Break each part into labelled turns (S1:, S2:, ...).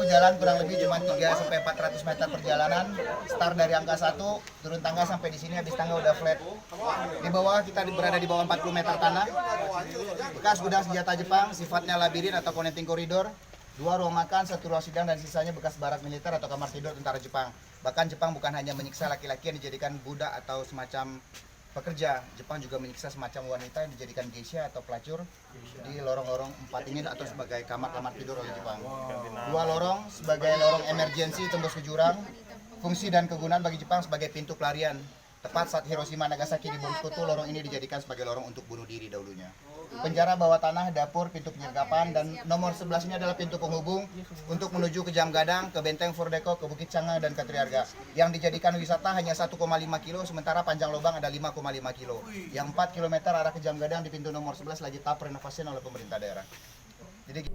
S1: jalan kurang lebih cuma 300-400 meter perjalanan. Start dari angka 1, turun tangga sampai di sini, habis tangga udah flat. Di bawah kita berada di bawah 40 meter tanah. Bekas gudang senjata Jepang, sifatnya labirin atau connecting corridor. 2 ruang makan, 1 ruang sidang, dan sisanya bekas barak militer atau kamar tidur tentara Jepang. Bahkan Jepang bukan hanya menyiksa laki-laki yang dijadikan budak atau semacam pekerja, Jepang juga menyiksa semacam wanita yang dijadikan geisha atau pelacur di lorong-lorong 4 ini atau sebagai kamar-kamar tidur oleh Jepang. 2 lorong sebagai lorong emergensi tembus ke jurang. Fungsi dan kegunaan bagi Jepang sebagai pintu pelarian. Tepat saat Hiroshima Nagasaki dibom sekutu, lorong ini dijadikan sebagai lorong untuk bunuh diri dahulunya. Penjara bawah tanah, dapur, pintu penyergapan, dan nomor 11 ini adalah pintu penghubung untuk menuju ke Jam Gadang, ke Benteng Fordeko, ke Bukit Canga, dan ke Triarga. Yang dijadikan wisata hanya 1,5 kilo, sementara panjang lubang ada 5,5 kilo. Yang 4 km arah ke Jam Gadang di pintu nomor 11 lagi tahap renovasi oleh pemerintah daerah. Jadi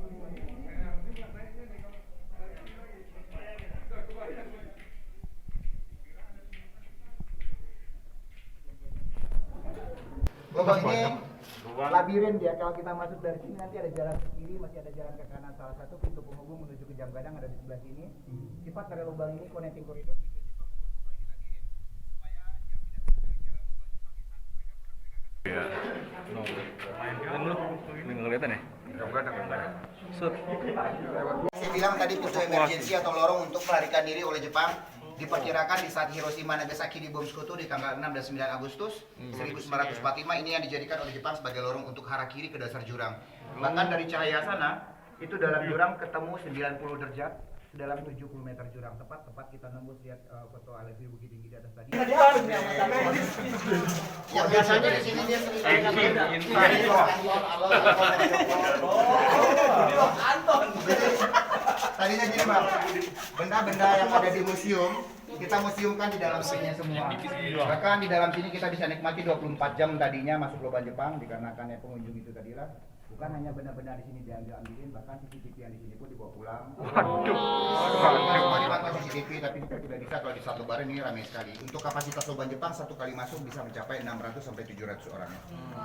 S1: lubang ini labirin dia, kalau kita masuk dari sini nanti ada jalan ke kiri, masih ada jalan ke kanan, salah satu pintu penghubung menuju ke Jam Gadang ada di sebelah sini. Sifat dari lubang ini connecting corridor, tujuan Jepang membuat lubang ini labirin supaya yang tidak mencari jalan lubang Jepang di saat mereka
S2: Kelihatan ya?
S1: Saya bilang tadi pintu emergensi atau lorong untuk melarikan diri oleh Jepang diperkirakan di saat Hiroshima Nagasaki dibom sekutu di tanggal 6 dan 9 Agustus 1945 ini yang dijadikan oleh Jepang sebagai lorong untuk harakiri ke dasar jurang. Bahkan dari cahaya sana itu dalam jurang ketemu 90 derajat sedalam 70 meter jurang. Tepat kita nembus lihat foto Alevi Bukit Tinggi di atas tadi. Yang biasanya di sini dia tadinya gini bang, benda-benda yang ada di museum kita museumkan di dalam sini semua. Bahkan di dalam sini kita bisa nikmati 24 jam tadinya masuk lubang Jepang dikarenakan pengunjung itu tadilah. Bukan hanya benda-benda di sini diambilin, bahkan CCTV yang di sini pun dibawa pulang. Waduh. Semua dipantau CCTV, tapi kita tidak bisa kalau di saat lebaran ini ramai sekali. Untuk kapasitas lubang Jepang satu kali masuk bisa mencapai 600 sampai 700 orang.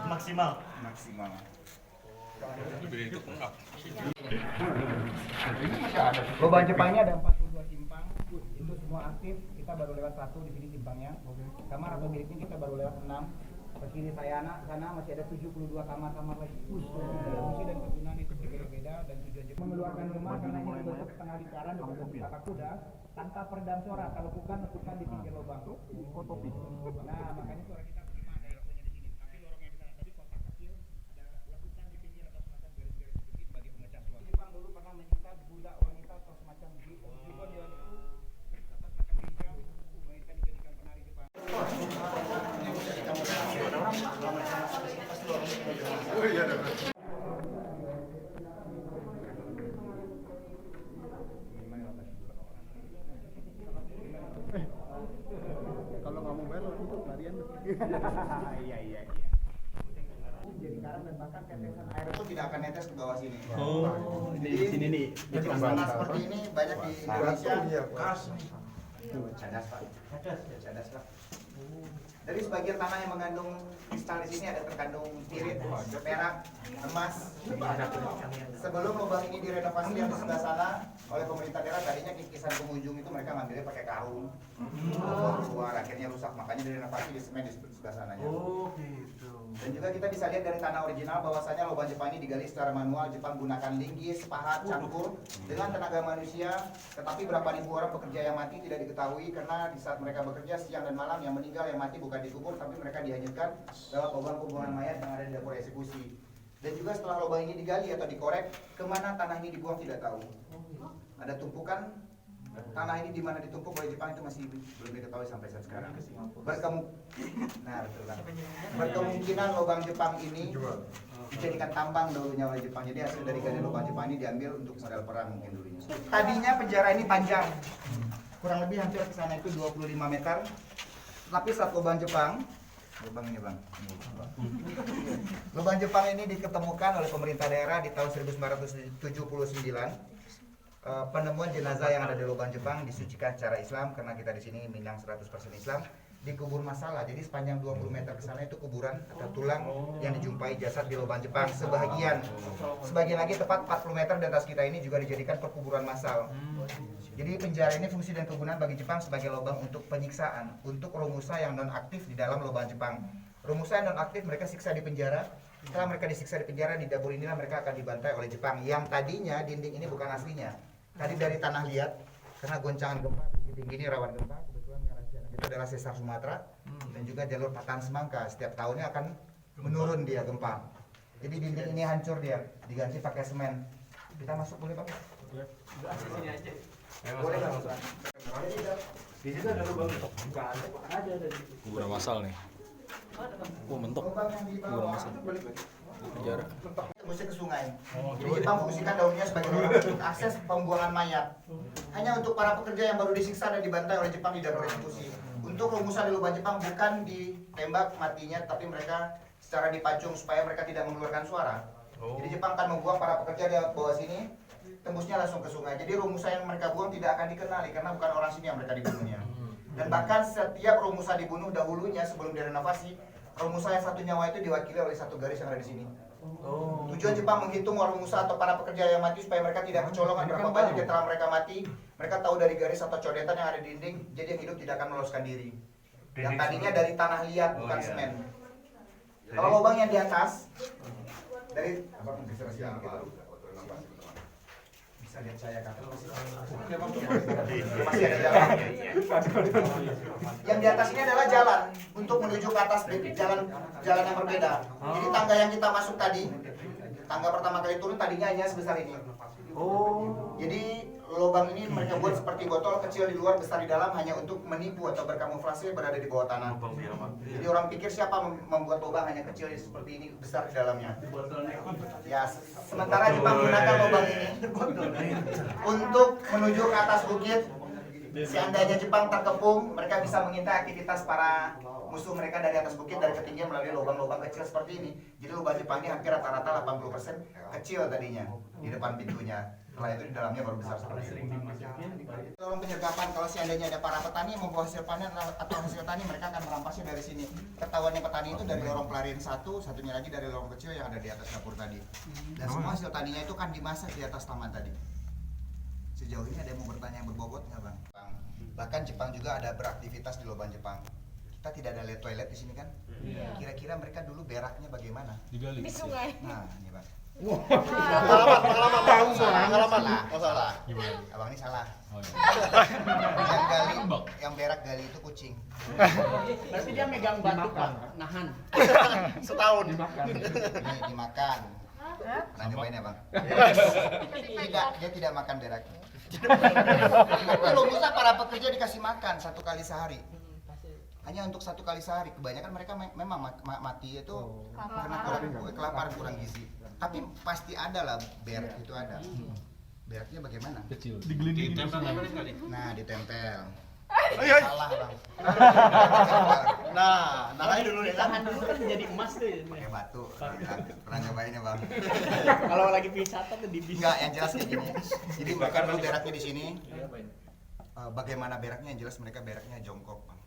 S3: Maksimal.
S1: Lubang Jepang ini ada 42 simpang, itu semua aktif. Kita baru lewat 1 di sini simpangnya. Kamar atau gate ini kita baru lewat 6. Ke kiri sana masih ada 72 kamar-kamar lagi. Fungsi dan kegunaan itu berbeda-beda dan tujuan Jepang mengeluarkan rumah karena ini bentuk setengah lingkaran dengan bentuk tapak kuda tanpa peredam suara. Kalau bukan di pinggir lubang. Nah, makanya suara kita terima ada ekornya di sini. Tapi lorongnya di sana tadi kotak kecil ada lekukan di pinggir atau semacam garis-garis sedikit bagi pemecah suara. Jepang dulu pernah menyiksa budak wanita atau semacam gitu. Tujuan jalan itu atas semacam geisha wanita dijadikan penari Jepang.
S3: Kalau nggak mau bayar tutup larian.
S1: Iya. Jadi karam dan bahkan tetesan air itu tidak akan netes ke bawah sini.
S3: Di sini nih.
S1: Jadi masalah seperti ini banyak di Indonesia. Cadas Pak. Dari sebagian tanah yang mengandung kristal di sini ada terkandung pirit, perak, emas. Sebelum lubang ini direnovasi yang di sebelah sana oleh pemerintah daerah, tadinya kikisan pengunjung itu mereka ngambilnya pakai karung, keluar akhirnya rusak, makanya direnovasi di semen di sebelah sananya.
S3: Oh gitu.
S1: Dan juga kita bisa lihat dari tanah original bahwasanya lubang Jepang ini digali secara manual. Jepang gunakan linggis, pahat, cangkur dengan tenaga manusia. Tetapi berapa ribu orang pekerja yang mati tidak diketahui karena di saat mereka bekerja siang dan malam yang meninggal yang mati bukan dikubur tapi mereka dihanyutkan lewat lubang-lubungan mayat yang ada di dapur eksekusi. Dan juga setelah lubang ini digali atau dikorek, kemana tanah ini dibuang tidak tahu. Ada tumpukan tanah ini di mana ditumpuk oleh Jepang itu masih belum diketahui sampai saat sekarang. Berkemungkinan lubang Jepang ini dijadikan tambang dulunya oleh Jepang. Jadi hasil dari gali lubang Jepang ini diambil untuk modal perang mungkin dulunya. Tadinya penjara ini panjang, kurang lebih hampir ke sana itu 25 meter. Tapi saat lubang Jepang, lubang ini bang, lubang Jepang ini diketemukan oleh pemerintah daerah di tahun 1979. Penemuan jenazah yang ada di lubang Jepang disucikan secara Islam karena kita di sini Minang 100% Islam. dikubur masalah. Jadi sepanjang 20 meter ke sana itu kuburan atau tulang yang dijumpai jasad di lubang Jepang. Sebagian lagi tepat 40 meter di atas kita ini juga dijadikan perkuburan massal. Jadi penjara ini fungsi dan kegunaan bagi Jepang sebagai lubang untuk penyiksaan untuk Romusa yang non aktif di dalam lubang Jepang. Romusa yang non aktif mereka siksa di penjara. Setelah mereka disiksa di penjara, di dapur inilah mereka akan dibantai oleh Jepang. Yang tadinya dinding ini bukan aslinya. Tadi dari tanah liat karena goncangan gempa tinggi ini rawan gempa. Kebetulan yang rencana itu adalah sesar Sumatera dan juga jalur patahan Semangka. Setiap tahunnya akan menurun dia gempa. Jadi dinding ini hancur dia, diganti pakai semen. Kita masuk boleh Pak?
S3: Sini aja.
S1: Boleh Pak?
S3: Di situ ada lubang. Ada.
S2: Kuburan massal nih. Mentok.
S1: Lubang yang di bawah
S2: Penjara.
S1: tembusnya ke sungai. Jadi Jepang fungsikan daunnya sebagai lubang untuk akses pembuangan mayat. Hanya untuk para pekerja yang baru disiksa dan dibantai oleh Jepang tidak bereksekusi. Untuk Romusa di lubang Jepang bukan ditembak matinya, tapi mereka secara dipacung supaya mereka tidak mengeluarkan suara. Jadi Jepang akan membuang para pekerja di bawah sini, tembusnya langsung ke sungai. Jadi Romusa yang mereka buang tidak akan dikenali karena bukan orang sini yang mereka dibunuhnya. Dan bahkan setiap Romusa dibunuh dahulunya sebelum direnovasi, Romusa yang satu nyawa itu diwakili oleh satu garis yang ada di sini. Tujuan Jepang menghitung Romusa atau para pekerja yang mati supaya mereka tidak kecolongan berapa banyak yang telah mereka mati. Mereka tahu dari garis atau codetan yang ada di dinding, jadi yang hidup tidak akan meloloskan diri. Yang tadinya dari tanah liat bukan semen. Kalau lubang yang di atas dari apa bisa lihat saya kan masih ada jalan. Yang di atas ini adalah jalan untuk menuju ke atas jalan yang berbeda. Jadi tangga yang kita masuk tadi, tangga pertama kali turun tadinya hanya sebesar ini. Jadi lubang ini mereka buat seperti botol kecil di luar besar di dalam hanya untuk menipu atau berkamuflase berada di bawah tanah. Jadi orang pikir siapa membuat lubang hanya kecil seperti ini besar di dalamnya. Ya, sementara Jepang menggunakan lubang ini untuk menuju ke atas bukit. Seandainya Jepang terkepung, mereka bisa mengintai aktivitas para musuh mereka dari atas bukit dari ketinggian melalui lubang-lubang kecil seperti ini. Jadi lubang Jepang ini hampir rata-rata 80% kecil tadinya di depan pintunya. Setelah itu di dalamnya baru besar seperti ini. Lorong penyergapan, kalau seandainya ada para petani yang membawa hasil panen atau hasil tani, mereka akan merampasnya dari sini. Ketahuannya petani itu dari lorong pelarian satunya lagi dari lorong kecil yang ada di atas dapur tadi. Dan semua hasil taninya itu kan dimasak di atas taman tadi. Sejauh ini ada yang mau bertanya yang berbobot nggak Bang? Bahkan Jepang juga ada beraktivitas di lubang Jepang. Kita tidak ada toilet di sini kan? Kira-kira mereka dulu beraknya bagaimana?
S4: Di sungai.
S1: Nah, ini Bang.
S3: Pengalaman.
S1: Salah. Abang ini salah. Yang berak gali itu kucing.
S5: Berarti dia megang batu Pak, nahan.
S3: Setahun.
S1: Ini dimakan. Pernah nyobain ya Bang? Dia tidak makan beraknya. Tapi Romusa para pekerja dikasih makan 1 kali sehari. Hanya untuk 1 kali sehari. Kebanyakan mereka memang mati itu karena kelaparan kurang gizi. Tapi pasti ada lah berak itu ada. Beraknya bagaimana?
S4: Kecil.
S3: Ditempel
S1: Nah, ditempel.
S3: Ayo.
S1: Salah Bang.
S3: Nah aja dulu ya kan.
S5: Tahan dulu kan jadi emas tuh.
S1: Pakai batu. Pernah nyobain ya Bang?
S5: Kalau lagi wisata tuh di bis.
S1: Enggak, yang jelas kayak gini. Jadi mereka dulu beraknya di sini. Bagaimana beraknya? Yang jelas mereka beraknya jongkok Bang.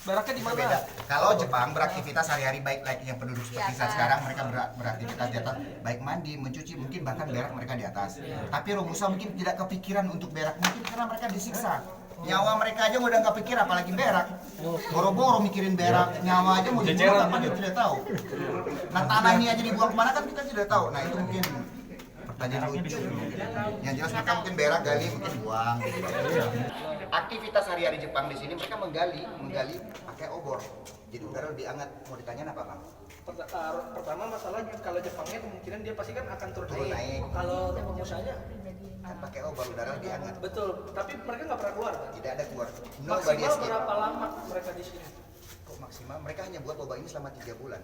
S1: Beraknya di mana? Kalau Jepang beraktivitas hari-hari baik layaknya penduduk seperti saat sekarang, mereka beraktivitas di atas, baik mandi, mencuci, mungkin bahkan berak mereka di atas. Tapi Romusa mungkin tidak kepikiran untuk berak, mungkin karena mereka disiksa. Nyawa mereka aja udah nggak pikir apalagi berak. Boro-boro mikirin berak, nyawa aja mau dibuang apa dia tidak tahu. Nah tanah ini aja dibuang kemana kan kita tidak tahu. Nah itu mungkin pertanyaan lucu. Yang jelas mereka mungkin berak, gali, mungkin buang. Aktivitas hari-hari Jepang di sini mereka menggali pakai obor. Jadi udara lebih hangat. Mau ditanya apa Bang?
S6: Pertama masalahnya kalau Jepangnya kemungkinan dia pasti kan akan turun
S1: Turun
S6: naik.
S1: naik.
S6: Kalau Romosanya
S1: Kan pakai obor udara lebih hangat.
S6: betul, tapi mereka nggak pernah keluar.
S1: Tidak ada keluar. Nobody
S6: Maksimal
S1: escape.
S6: berapa lama mereka di sini?
S1: Kok maksimal? Mereka hanya buat lobak ini selama 3 bulan.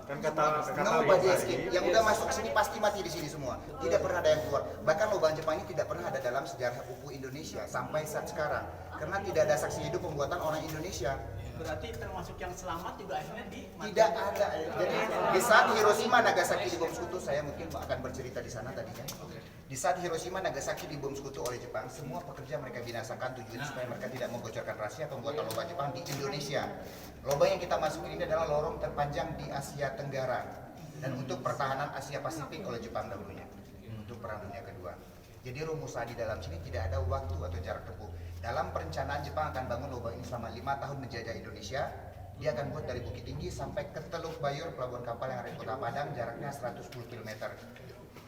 S3: Kan kata
S1: Nobody escape. Yang udah masuk ke sini pasti mati di sini semua. Tidak pernah ada yang keluar. Bahkan lubang Jepang ini tidak pernah ada dalam sejarah UPU Indonesia sampai saat sekarang. Karena tidak ada saksi hidup pembuatan orang Indonesia.
S5: Berarti termasuk yang selamat juga akhirnya di
S1: Tidak ada. Jadi di saat Hiroshima Nagasaki dibom sekutu, saya mungkin akan bercerita di sana tadinya. Di Di saat Hiroshima Nagasaki dibom sekutu oleh Jepang, semua pekerja mereka binasakan tujuannya supaya mereka tidak membocorkan rahasia pembuatan lobang Jepang di Indonesia. Lobang yang kita masukin ini adalah lorong terpanjang di Asia Tenggara dan untuk pertahanan Asia Pasifik oleh Jepang dahulunya untuk Perang Dunia Kedua. Jadi rumusan di dalam sini tidak ada waktu atau jarak tempuh. Dalam perencanaan Jepang akan bangun lobang ini selama 5 tahun menjajah Indonesia. Dia akan buat dari Bukit Tinggi sampai ke Teluk Bayur, pelabuhan kapal yang ada di Kota Padang, jaraknya 110 km.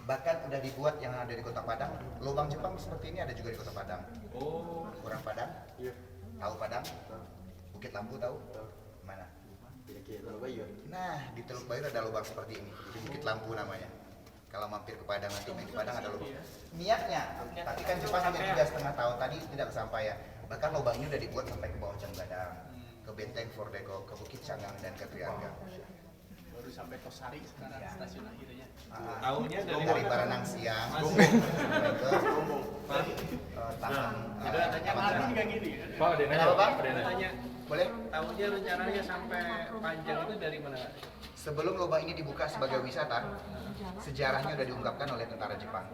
S1: Bahkan udah dibuat yang ada di Kota Padang. Lubang Jepang seperti ini ada juga di Kota Padang. Oh, kurang Padang? Iya. Tahu Padang? Bukit Lampu tahu? Mana? Nah, di Teluk Bayur ada lubang seperti ini. Di Bukit Lampu namanya. Kalau mampir ke Padang nanti main di Padang ada lubang. Niatnya, tapi kan Jepang hanya 3,5 tahun tadi tidak kesampaian. Bahkan lubang ini udah dibuat sampai ke bawah Janggadang, ke Benteng Fordeko, ke Bukit Cangang dan ke Triangga.
S5: Baru sampai Tosari sekarang stasiun akhirnya.
S3: Tahunya
S1: Dari Baranang Siang, Taman.
S5: Yang Aldi juga gini.
S2: Pak, ada yang nanya.
S1: Kenapa, Bang?
S2: Ada yang nanya.
S1: Boleh?
S6: Tahunya rencananya sampai panjang itu dari mana?
S1: Sebelum lubang ini dibuka sebagai wisata, sejarahnya sudah diungkapkan oleh tentara Jepang.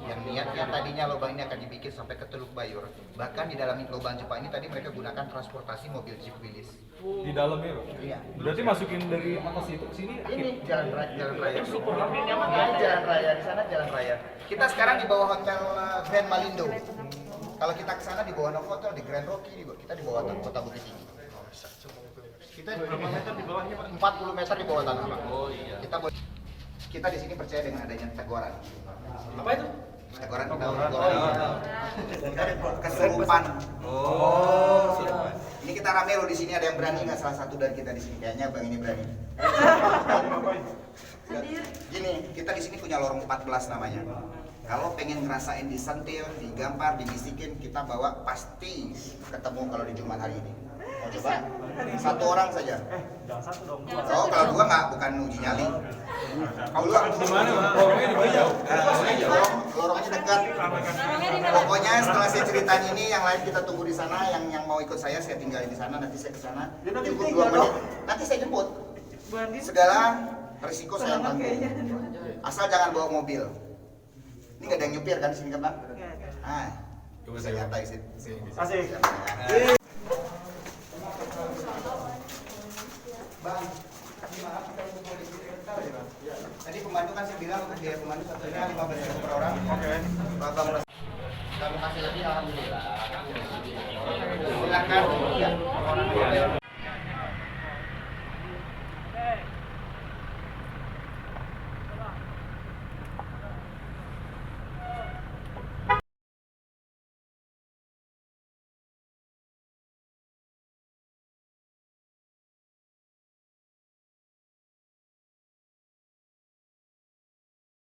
S1: Yang niatnya tadinya lubang ini akan dibikin sampai ke Teluk Bayur. Bahkan di dalam lubang Jepang ini tadi mereka gunakan transportasi mobil jeep Willys.
S2: Di dalamnya, Pak.
S1: Iya.
S2: Berarti masukin dari atas itu ke sini.
S1: Ini jalan raya. Ini jalan raya, di sana jalan raya. Kita sekarang di bawah hotel Grand Malindo. Kalau kita ke sana di bawah Novotel, di Grand Rocky, kita di bawah kota Bukit Tinggi.
S3: kita berapa meter di bawahnya Pak?
S1: 40 meter di bawah tanah, Pak. Oh iya. Kita di sini percaya dengan adanya teguran.
S6: Apa itu?
S1: Teguran tahu. Kesurupan. Oh. Ini kita rame loh di sini, ada yang berani nggak? Salah satu dari kita di sini kayaknya Bang ini berani. Gini, kita di sini punya lorong 14 namanya. Kalau pengen ngerasain disentil, digampar, dibisikin, kita bawa pasti ketemu kalau di Jumat hari ini. Mau coba? Satu orang saja.
S3: Jangan satu dong.
S1: Oh, kalau dua nggak, bukan uji nyali. Kalau
S2: Di mana, Pak? Lorongnya di mana jauh?
S1: lorongnya dekat. Pokoknya setelah saya ceritain ini, yang lain kita tunggu di sana. Yang mau ikut saya tinggalin di sana. Nanti saya ke sana. Jemput 2 menit. Nanti saya jemput. Segala risiko saya tanggung. Asal jangan bawa mobil. Ini nggak ada yang nyupir kan di sini kan, Bang? Ah, bisa nyantai sih.
S3: Asik.
S1: Bang, maaf kita tunggu di sini bentar ya, Bang. Tadi pemandu kan saya bilang untuk biaya pemandu satunya 15.000 per orang.
S3: Oke.
S1: Bang, kamu kasih lebih alhamdulillah. Silakan. Ya.